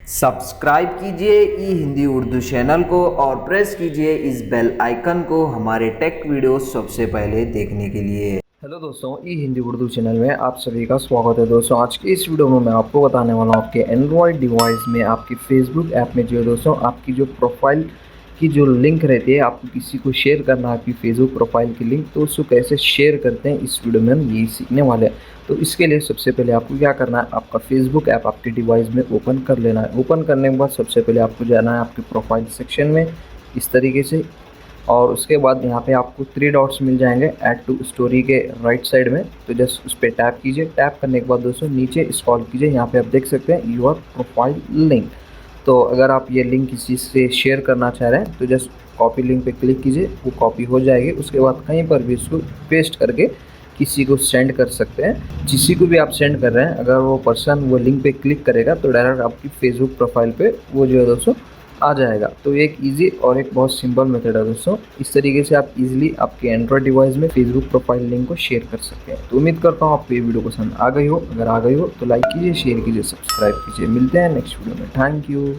Subscribe कीजिए ई Hindi Urdu channel को और प्रेस कीजिए इस बेल आइकन को हमारे टेक वीडियोस सबसे पहले देखने के लिए। हेलो दोस्तों, ई हिंदी उर्दू चैनल में आप सभी का स्वागत है। दोस्तों, आज की इस वीडियो में मैं आपको बताने वाला हूँ आपके एंड्रॉयड डिवाइस में आपकी फेसबुक ऐप में जो है दोस्तों आपकी जो प्रोफाइल की जो लिंक रहती है, आपको किसी को शेयर करना है आपकी फेसबुक प्रोफाइल की लिंक, तो उसको कैसे शेयर करते हैं इस वीडियो में हम यही सीखने वाले हैं। तो इसके लिए सबसे पहले आपको क्या करना है, आपका फेसबुक ऐप आपके डिवाइस में ओपन कर लेना है। ओपन करने के बाद सबसे पहले आपको जाना है आपके प्रोफाइल सेक्शन में इस तरीके से, और उसके बाद यहाँ पे आपको 3 डॉट्स मिल जाएंगे ऐड टू स्टोरी के राइट साइड में। तो जस्ट उस पर टैप कीजिए। टैप करने के बाद दोस्तों नीचे स्क्रॉल कीजिए, यहाँ पे आप देख सकते हैं योर प्रोफाइल लिंक। तो अगर आप ये लिंक किसी से शेयर करना चाह रहे हैं तो जस्ट कॉपी लिंक पे क्लिक कीजिए, वो कॉपी हो जाएगी। उसके बाद कहीं पर भी इसको पेस्ट करके किसी को सेंड कर सकते हैं। जिसी को भी आप सेंड कर रहे हैं, अगर वो पर्सन वो लिंक पे क्लिक करेगा तो डायरेक्ट आपकी फेसबुक प्रोफाइल पे वो जो है दोस्तों आ जाएगा। तो एक इजी और एक बहुत सिंपल मेथड है दोस्तों। इस तरीके से आप इजीली आपके एंड्रॉयड डिवाइस में फेसबुक प्रोफाइल लिंक को शेयर कर सकते हैं। तो उम्मीद करता हूँ आपको ये वीडियो पसंद आ गई हो। अगर आ गई हो तो लाइक कीजिए, शेयर कीजिए, सब्सक्राइब कीजिए। मिलते हैं नेक्स्ट वीडियो में। Thank you.